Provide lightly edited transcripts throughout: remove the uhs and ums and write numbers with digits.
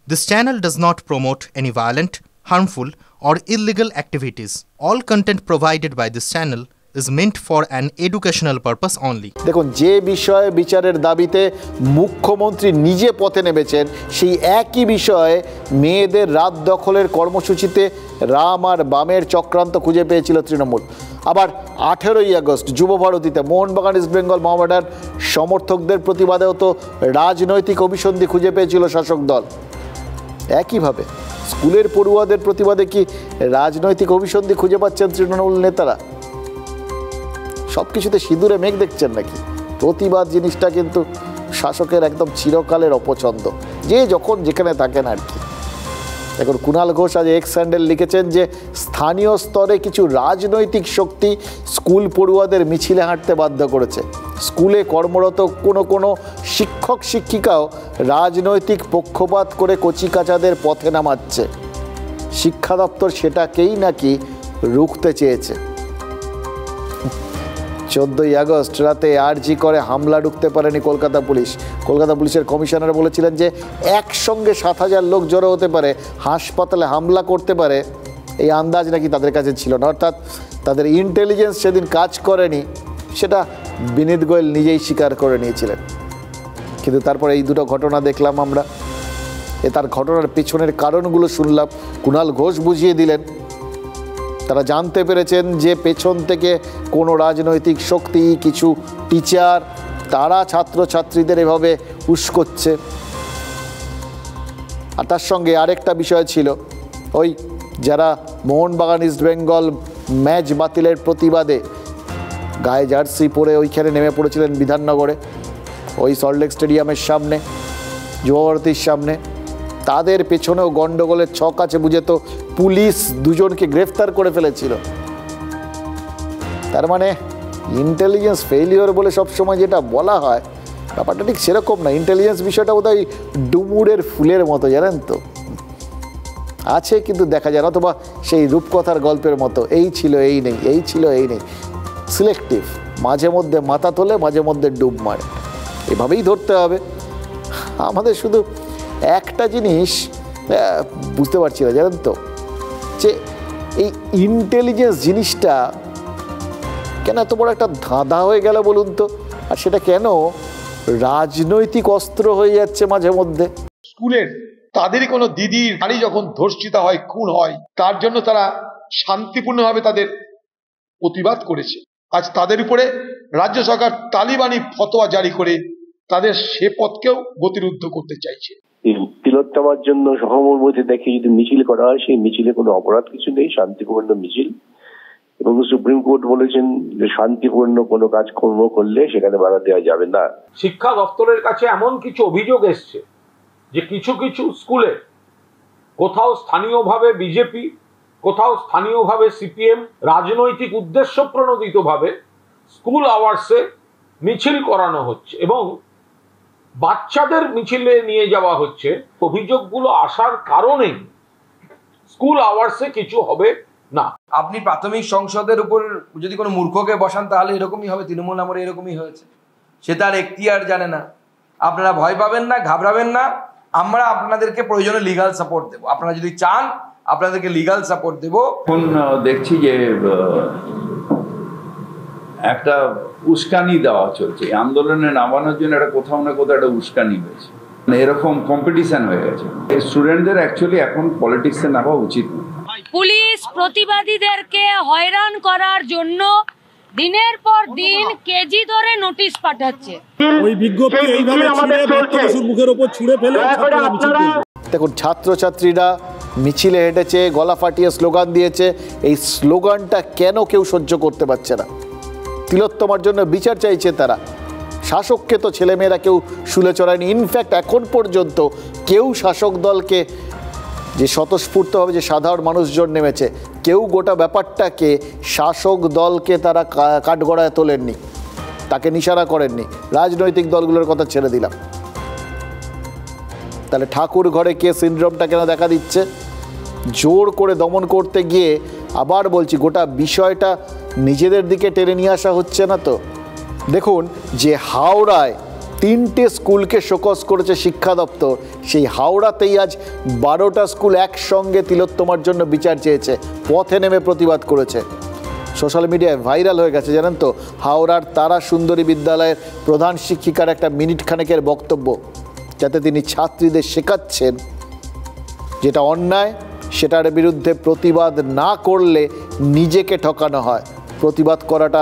This channel does not promote any violent, harmful, or illegal activities. All content provided by this channel is meant for an educational purpose only. দেখুন, যে বিষয়ে বিচারের দাবিতে মুখ্যমন্ত্রী নিজে পথে নেমেছেন, সেই একই বিষয়ে মেয়েদের রাত দখলের কর্মসূচিতে রাম আর বামের চক্রান্ত খুঁজে পেয়েছিল তৃণমূল। আবার 18ই আগস্ট যুবভারতীতে মোহনবাগান ইস্টবেঙ্গল মহামেডান সমর্থকদের প্রতিবাদেও তো রাজনৈতিক অভিসন্ধি খুঁজে পেয়েছিল শাসক দল। একইভাবে স্কুলের পড়ুয়াদের প্রতিবাদে কি রাজনৈতিক অভিসন্ধি খুঁজে পাচ্ছেন তৃণমূল নেতারা? সব কিছুতে সিঁদুরে মেঘ দেখছেন নাকি? প্রতিবাদ জিনিসটা কিন্তু শাসকের একদম চিরকালের অপছন্দ, যে যখন যেখানে থাকেন আর কি। এখন কুণাল ঘোষ আজ এক্স হ্যান্ডেল লিখেছেন যে স্থানীয় স্তরে কিছু রাজনৈতিক শক্তি স্কুল পড়ুয়াদের মিছিলে হাঁটতে বাধ্য করেছে। স্কুলে কর্মরত কোনো শিক্ষক শিক্ষিকাও রাজনৈতিক পক্ষপাত করে কচিকাচাদের পথে নামাচ্ছে। শিক্ষা দপ্তর সেটাকেই নাকি রুখতে চেয়েছে। 14ই আগস্ট রাতে আরজি করে হামলা ঢুকতে পারেনি কলকাতা পুলিশ। কলকাতা পুলিশের কমিশনার বলেছিলেন যে একসঙ্গে 7,000 লোক জড়ো হতে পারে, হাসপাতালে হামলা করতে পারে, এই আন্দাজ নাকি তাদের কাছে ছিল না। অর্থাৎ তাদের ইন্টেলিজেন্স সেদিন কাজ করেনি, সেটা বিনীত গোয়েল নিজেই স্বীকার করে নিয়েছিলেন। কিন্তু তারপরে এই দুটো ঘটনা দেখলাম আমরা, তার ঘটনার পেছনের কারণগুলো শুনলাম, কুণাল ঘোষ বুঝিয়ে দিলেন। তারা জানতে পেরেছেন যে পেছন থেকে কোনো রাজনৈতিক শক্তি, কিছু টিচার, তারা ছাত্রছাত্রীদের এভাবে উস্কোচ্ছে। আর তার সঙ্গে আরেকটা বিষয় ছিল, ওই যারা মোহনবাগান ইস্টবেঙ্গল ম্যাচ বাতিলের প্রতিবাদে গায়ে জার্সি পরে ওইখানে নেমে পড়েছিলেন বিধাননগরে, ওই সল্টলেক স্টেডিয়ামের সামনে, যুবভারতীর সামনে, তাদের পেছনেও গণ্ডগোলের ছক আছে বুঝে তো পুলিশ দুজনকে গ্রেফতার করে ফেলেছিল। তার মানে ইন্টেলিজেন্স ফেইলিওর বলে সবসময় যেটা বলা হয়, ব্যাপারটা ঠিক সেরকম না। ইন্টেলিজেন্স বিষয়টা বোধহয় ডুমুরের ফুলের মতো, জানেন তো, আছে কিন্তু দেখা যায় না, অথবা সেই রূপকথার গল্পের মতো, এই ছিল এই নেই, এই ছিল এই নেই, সিলেক্টিভ, মাঝে মধ্যে মাথা তোলে, মাঝে মধ্যে ডুব মারে, এভাবেই ধরতে হবে। আমাদের শুধু একটা জিনিস বুঝতে পারছি না, জানেন তো, যে এই ইন্টেলিজেন্স জিনিসটা কেন এত বড় একটা ধাঁধা হয়ে গেল বলুন তো? আর সেটা কেন রাজনৈতিক অস্ত্র হয়ে যাচ্ছে মাঝে মধ্যে? স্কুলের তাদেরই কোনো দিদির নারী যখন ধর্ষিতা হয়, খুন হয়, তার জন্য তারা শান্তিপূর্ণভাবে তাদের প্রতিবাদ করেছে। আজ তাদের উপরে রাজ্য সরকার তালিবানি ফতোয়া জারি করে তাদের সে পথকেও গতিরুদ্ধ করতে চাইছে। তিলোত্তমার জন্য সহমর্মতে দেখে যদি মিছিল করা হয়, সেই মিছিলে কোনো অপরাধ কিছু নেই, শান্তিপূর্ণ মিছিল। এবং সুপ্রিম কোর্ট বলেছেন যে শান্তিপূর্ণ কোনো কাজকর্ম করলে সেখানে বাধা দেওয়া যাবে না। শিক্ষা দপ্তরের কাছে এমন কিছু অভিযোগ এসছে যে কিছু কিছু স্কুলে কোথাও স্থানীয়ভাবে বিজেপি, কোথাও স্থানীয়ভাবে সিপিএম রাজনৈতিক উদ্দেশ্য প্রণোদিতভাবে স্কুল আওয়ার্সে মিছিল করানো হচ্ছে এবং বাচ্চাদের মিছিলে নিয়ে যাওয়া হচ্ছে। অভিযোগগুলো আসার কারণেই স্কুল আওয়ার্সে কিছু হবে না। আপনি প্রাথমিক সংসদের উপর যদি কোনো মূর্খকে বসান তাহলে এরকমই হবে। তৃণমূল আমলে এরকমই হয়েছে, সে তার এখতিয়ার জানে না। আপনারা ভয় পাবেন না, ঘাবড়াবেন না, আমরা আপনাদেরকে প্রয়োজনে লিগাল সাপোর্ট দেবো। আপনারা যদি চান আপনাদেরকে লিগাল সাপোর্ট দেবো। এখন দেখছি যে একটা উস্কানি দেওয়া চলছে, আন্দোলনে নামানোর জন্য একটা কোথাও না কোথাও একটা উস্কানি হয়েছে, মানে এরকম কম্পিটিশন হয়ে গেছে। স্টুডেন্টদের অ্যাকচুয়ালি এখন পলিটিক্সে নামা উচিত না। পুলিশ প্রতিবাদীদেরকে হয়রান করার জন্য দিনের পর দিন কেজি ধরে নোটিশ পাঠাচ্ছে। ওই বিজ্ঞপ্তি এইভাবে মুখের উপর ছুঁড়ে ফেলে দেখুন, ছাত্রছাত্রীরা মিছিলে হেঁটেছে, গলা ফাটিয়ে স্লোগান দিয়েছে। এই স্লোগানটা কেন কেউ সহ্য করতে পারছে না? তিলোত্তমার জন্য বিচার চাইছে তারা। শাসককে তো ছেলেমেয়েরা কেউ শুলে চড়ায়নি। ইনফ্যাক্ট এখন পর্যন্ত কেউ শাসক দলকে, যে স্বতঃস্ফূর্তভাবে যে সাধারণ মানুষজন নেমেছে, কেউ গোটা ব্যাপারটাকে শাসক দলকে তারা কাঠগড়ায় তোলেননি, তাকে নিশানা করেননি। রাজনৈতিক দলগুলোর কথা ছেড়ে দিলাম। তাহলে ঠাকুর ঘরে কে সিনড্রোমটা কেন দেখা দিচ্ছে? জোর করে দমন করতে গিয়ে, আবার বলছি, গোটা বিষয়টা নিজেদের দিকে টেনে নিয়ে আসা হচ্ছে না তো? দেখুন, যে হাওড়ায় 3টে স্কুলকে শোকজ করেছে শিক্ষা দপ্তর, সেই হাওড়াতেই আজ 12টা স্কুল একসঙ্গে তিলোত্তমার জন্য বিচার চেয়েছে, পথে নেমে প্রতিবাদ করেছে। সোশ্যাল মিডিয়ায় ভাইরাল হয়ে গেছে জানেন তো, হাওড়ার তারা সুন্দরী বিদ্যালয়ের প্রধান শিক্ষিকার একটা মিনিট খানেকের বক্তব্য, যাতে তিনি ছাত্রীদের শেখাচ্ছেন যেটা অন্যায় সেটার বিরুদ্ধে প্রতিবাদ না করলে নিজেকে ঠকানো হয়, প্রতিবাদ করাটা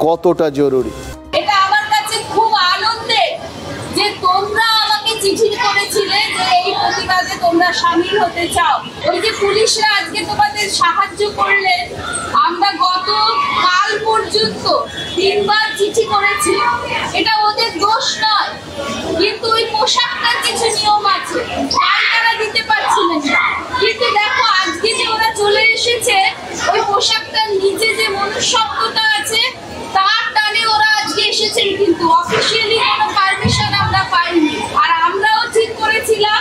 কতটা জরুরি। এটা আমার কাছে খুব আনন্দের যে তোমরা আমাকে চিঠি করেছিলে যে এই প্রতিবাদে তোমরা শামিল হতে চাও। ওই যে পুলিশরা আজকে তোমাদের সাহায্য করলেন, আমরা গত কাল পর্যন্ত 3বার চিঠি করেছি, এটা ওদের দোষ নয়, কিন্তু ওই পোশাকটার কিছু নিয়ম আছে তাই তারা দিতে পারছিলেন না। কিন্তু দেখো আজকে যে ওরা চলে এসেছে, ওই পোশাকটার নিচে যে মনুষ্যত্বটা আছে তার টানে ওরা আজকে এসেছেন, কিন্তু অফিসিয়ালি কোনো পারমিশন আমরা পাইনি। আর আমরাও ঠিক করেছিলাম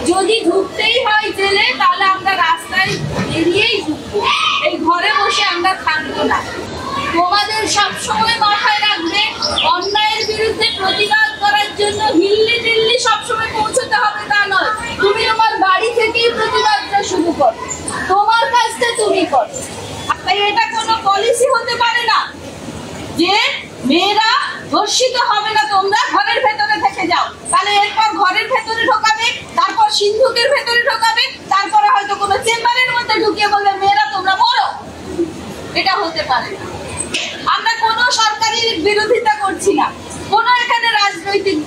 যদি ঢুকতেই হয় জেলে তাহলে আমরা রাস্তায় বেরিয়েই ঢুকবো, এই ঘরে বসে আমরা থাকবো না। তোমাদের সবসময় মাথায় রাখবে অন্যায়ের বিরুদ্ধে প্রতিবাদ করার জন্য দিল্লি সবসময় পৌঁছতে হবে তা নয়, তুমি তোমার বাড়ি থেকেই প্রতিবাদটা শুরু করো, তোমার কাজটা তুমি করো। তাই এটা কোনো পলিসি হতে পারে না যে মেয়েরা ধর্ষিত হবে না, তোমরা ঘরের ভেতরে থেকে যাও, তাহলে এরপর ঘরের ভেতরে ঢোকাবে, তারপর সিন্ধুকের ভেতরে ঢোকাবে, তারপরে হয়তো কোনো চেম্বারের মধ্যে ঢুকিয়ে বলবে মেয়েরা তোমরা মরো। এটা হতে পারে না। আমরা কোনো সরকারি বিরোধিতা করছি না, কোনো এখানে রাজনৈতিক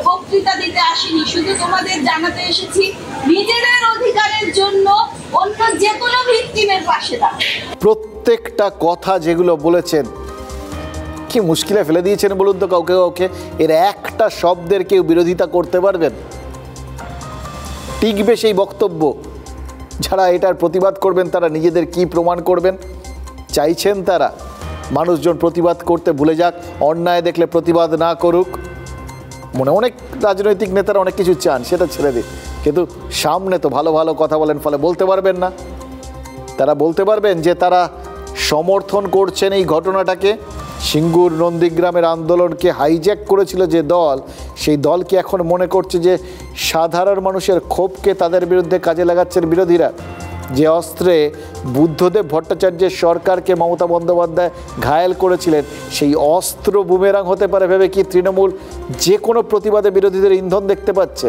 বক্তৃতা দিতে আসিনি, শুধু তোমাদের জানাতে এসেছি নিজেদের অধিকারের জন্য অন্য যে কোনো ভিকটিমের পাশে দাঁড়াও। প্রত্যেকটা কথা যেগুলো বলেছেন কি মুশকিলে ফেলে দিয়েছেন বলুন তো কাউকে কাউকে। এর একটা শব্দের কেউ বিরোধিতা করতে পারবেন? টিকবে সেই বক্তব্য? যারা এটার প্রতিবাদ করবেন তারা নিজেদের কি প্রমাণ করবেন? চাইছেন তারা মানুষজন প্রতিবাদ করতে ভুলে যাক, অন্যায় দেখলে প্রতিবাদ না করুক? অনেক রাজনৈতিক নেতারা অনেক কিছু চান, সেটা ছেড়ে দিন, কিন্তু সামনে তো ভালো ভালো কথা বলেন, ফলে বলতে পারবেন না। তারা বলতে পারবেন যে তারা সমর্থন করছেন এই ঘটনাটাকে। সিঙ্গুর নন্দীগ্রামের আন্দোলনকে হাইজ্যাক করেছিল যে দল, সেই দলকে এখন মনে করছে যে সাধারণ মানুষের ক্ষোভকে তাদের বিরুদ্ধে কাজে লাগাচ্ছেন বিরোধীরা। যে অস্ত্রে বুদ্ধদেব ভট্টাচার্যের সরকারকে মমতা বন্দ্যোপাধ্যায় ঘায়েল করেছিলেন, সেই অস্ত্র বুমেরাং হতে পারে ভেবে কি তৃণমূল যে কোনো প্রতিবাদে বিরোধীদের ইন্ধন দেখতে পাচ্ছে?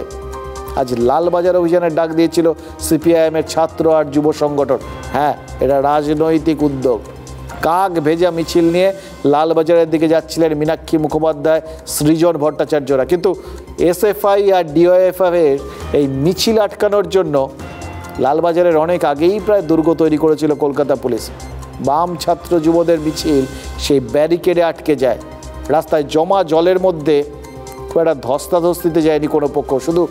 আজ লালবাজার অভিযানের ডাক দিয়েছিল সিপিআইএমের ছাত্র আর যুব সংগঠন। হ্যাঁ, এটা রাজনৈতিক উদ্যোগ। কাক ভেজা মিছিল নিয়ে লালবাজারের দিকে যাচ্ছিলেন মীনাক্ষী মুখোপাধ্যায়, সৃজন ভট্টাচার্যরা, কিন্তু এসএফআই আর ডিওএফআই এর এই মিছিল আটকানোর জন্য লালবাজারের অনেক আগেই প্রায় দুর্গ তৈরি করেছিল কলকাতা পুলিশ। বাম ছাত্র যুবদের মিছিল সেই ব্যারিকেডে আটকে যায়। রাস্তায় জমা জলের মধ্যে খুব একটা ধস্তাধস্তিতে যায়নি কোনো পক্ষ, শুধু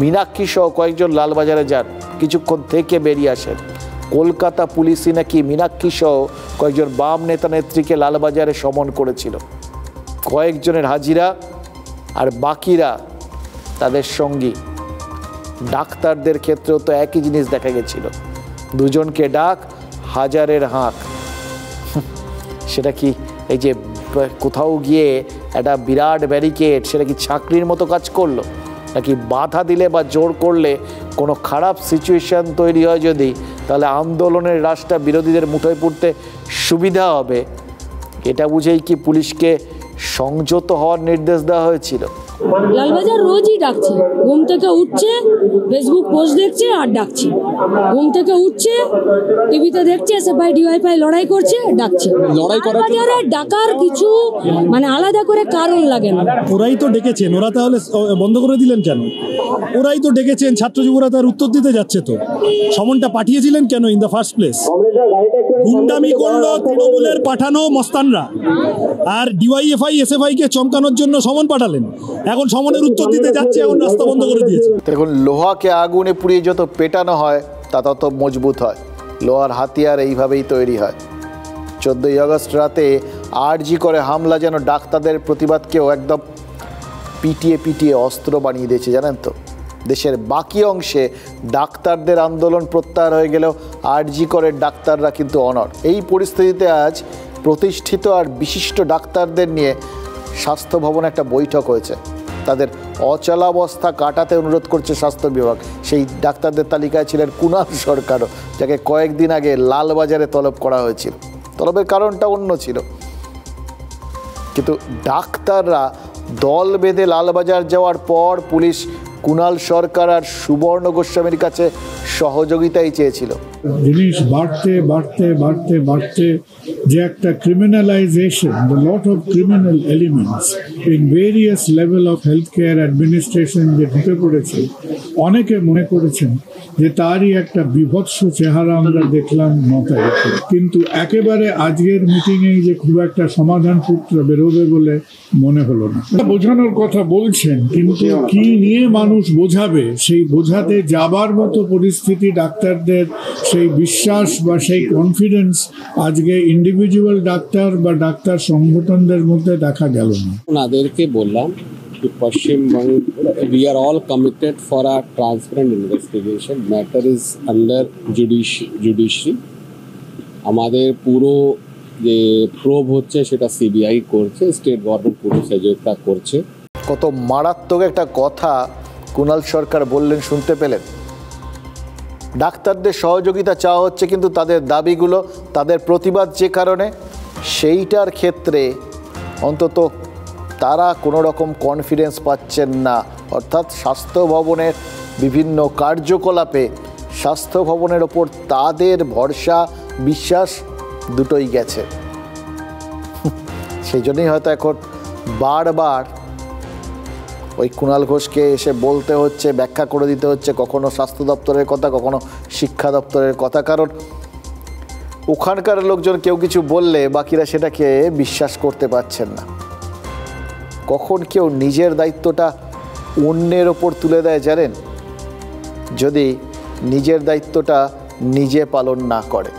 মীনাক্ষী সহ কয়েকজন লালবাজারে যান, কিছুক্ষণ থেকে বেরিয়ে আসেন। কলকাতা পুলিশই নাকি মীনাক্ষী সহ কয়েকজন বাম নেতা নেত্রীকে লালবাজারে সমন করেছিল। কয়েকজনের হাজিরা আর বাকিরা তাদের সঙ্গী। ডাক্তারদের ক্ষেত্রেও তো একই জিনিস দেখা গেছিল, দুজনকে ডাক, হাজারের হাঁক। সেটা কি এই যে কোথাও গিয়ে একটা বিরাট ব্যারিকেড, সেটা কি চাকরির মতো কাজ করলো? নাকি বাধা দিলে বা জোর করলে কোনো খারাপ সিচুয়েশান তৈরি হয় যদি, তাহলে আন্দোলনের রাশটা বিরোধীদের মুঠোয় পড়তে সুবিধা হবে, এটা বুঝেই কি পুলিশকে সংযত হওয়ার নির্দেশ দেওয়া হয়েছিল? লালবাজার রোজই ডাকছে, ঘুম থেকে উঠছে ফেসবুক পোস্ট দেখছে আর ডাকছে, ঘুম থেকে উঠছে টিভিতে দেখছে এসএফআই ডিওয়াইফাই লড়াই করছে, ডাকছে। লালবাজারে ডাকার কিছু মানে আলাদা করে কারণ লাগে না। ওরাই তো ডেকেছেন, ওরা তাহলে বন্ধ করে দিলেন কেন? ওরাই তো ডেকেছেন, ছাত্র যুবরা তার উত্তর দিতে যাচ্ছে, তো সমনটা পাঠিয়েছিলেন কেন ইন দ্য ফার্স্ট প্লেস? গুন্ডামি করলো তৃণমূলের পাঠানো মস্তানরা, আর ডিওয়াইএফআই এসএফআই কে চমকানোর জন্য সমন পাঠালেন। এখন সমনের উত্তর দিতে যাচ্ছে, এখন রাস্তা বন্ধ করে দিয়েছে। দেখুন, লোহাকে আগুনে পুড়িয়ে যত পেটানো হয় তা তত মজবুত হয়। লোহার হাতিয়ার এইভাবেই তৈরি হয়। 14ই আগস্ট রাতে আরজি করে হামলা যেন ডাক্তারদের প্রতিবাদকেও একদম পিটিয়ে পিটিয়ে অস্ত্র বানিয়ে দিয়েছে, জানেন তো। দেশের বাকি অংশে ডাক্তারদের আন্দোলন প্রত্যাহার হয়ে গেলেও আরজি করে ডাক্তাররা কিন্তু অনড়। এই পরিস্থিতিতে আজ প্রতিষ্ঠিত আর বিশিষ্ট ডাক্তারদের নিয়ে স্বাস্থ্য ভবনে একটা বৈঠক হয়েছে। তাদের অচলাবস্থা কাটাতে অনুরোধ করছে স্বাস্থ্য বিভাগ। সেই ডাক্তারদের তালিকায় ছিলেন কুণাল সরকারও, যাকে কয়েকদিন আগে লালবাজারে তলব করা হয়েছিল। তলবের কারণটা অন্য ছিল, কিন্তু ডাক্তাররা দল বেঁধে লালবাজার যাওয়ার পর পুলিশ কুণাল সরকার আর সুবর্ণ গোস্বামীর কাছে সহযোগিতাই চেয়েছিল। জিনিস বাড়তে বাড়তে বাড়তে বাড়তে যে একটা criminalisation, the lot of criminal elements in various level of health care administration যে ঢুকে পড়েছে, অনেকে মনে করেছেন যে তারই একটা বিভৎস চেহারা আমরা দেখলাম 9 তারিখে। কিন্তু একেবারে আজকের মিটিংয়ে যে খুব একটা সমাধান সূত্র বেরোবে বলে মনে হলো না। বোঝানোর কথা বলছেন, কিন্তু কি নিয়ে মানুষ বোঝাবে, সেই বোঝাতে যাবার মতো পরিস্থিতি, ডাক্তারদের সেই বিশ্বাস বা সেই কনফিডেন্স আজকে ইন্ডিভিজুয়াল ডাক্তার বা ডাক্তার সংগঠনদের মধ্যে দেখা গেল না। ওনাদেরকে বললাম कि Paschim Banga we are all committed for a transparent investigation. Matter is under judiciary. আমাদের পুরো যে প্রোব হচ্ছে সেটা সিবিআই করছে, স্টেট গভর্নমেন্ট পুরো সহযোগিতা করছে। কত মারাত্মক একটা কথা কুণাল সরকার বললেন, শুনতে পেলেন? ডাক্তারদের সহযোগিতা চাওয়া হচ্ছে, কিন্তু তাদের দাবিগুলো, তাদের প্রতিবাদ যে কারণে, সেইটার ক্ষেত্রে অন্তত তারা কোনো রকম কনফিডেন্স পাচ্ছেন না। অর্থাৎ স্বাস্থ্য ভবনের বিভিন্ন কার্যকলাপে স্বাস্থ্য ভবনের ওপর তাদের ভরসা, বিশ্বাস দুটোই গেছে। সেই জন্যই হয়তো এখন বারবার ওই কুণাল ঘোষকে এসে বলতে হচ্ছে, ব্যাখ্যা করে দিতে হচ্ছে, কখনো স্বাস্থ্য দপ্তরের কথা, কখনো শিক্ষা দপ্তরের কথা। কারণ ওখানকার লোকজন কেউ কিছু বললে বাকিরা সেটাকে বিশ্বাস করতে পারছেন না। কখন কেউ নিজের দায়িত্বটা অন্যের ওপর তুলে দেয় জানেন? যদি নিজের দায়িত্বটা নিজে পালন না করে।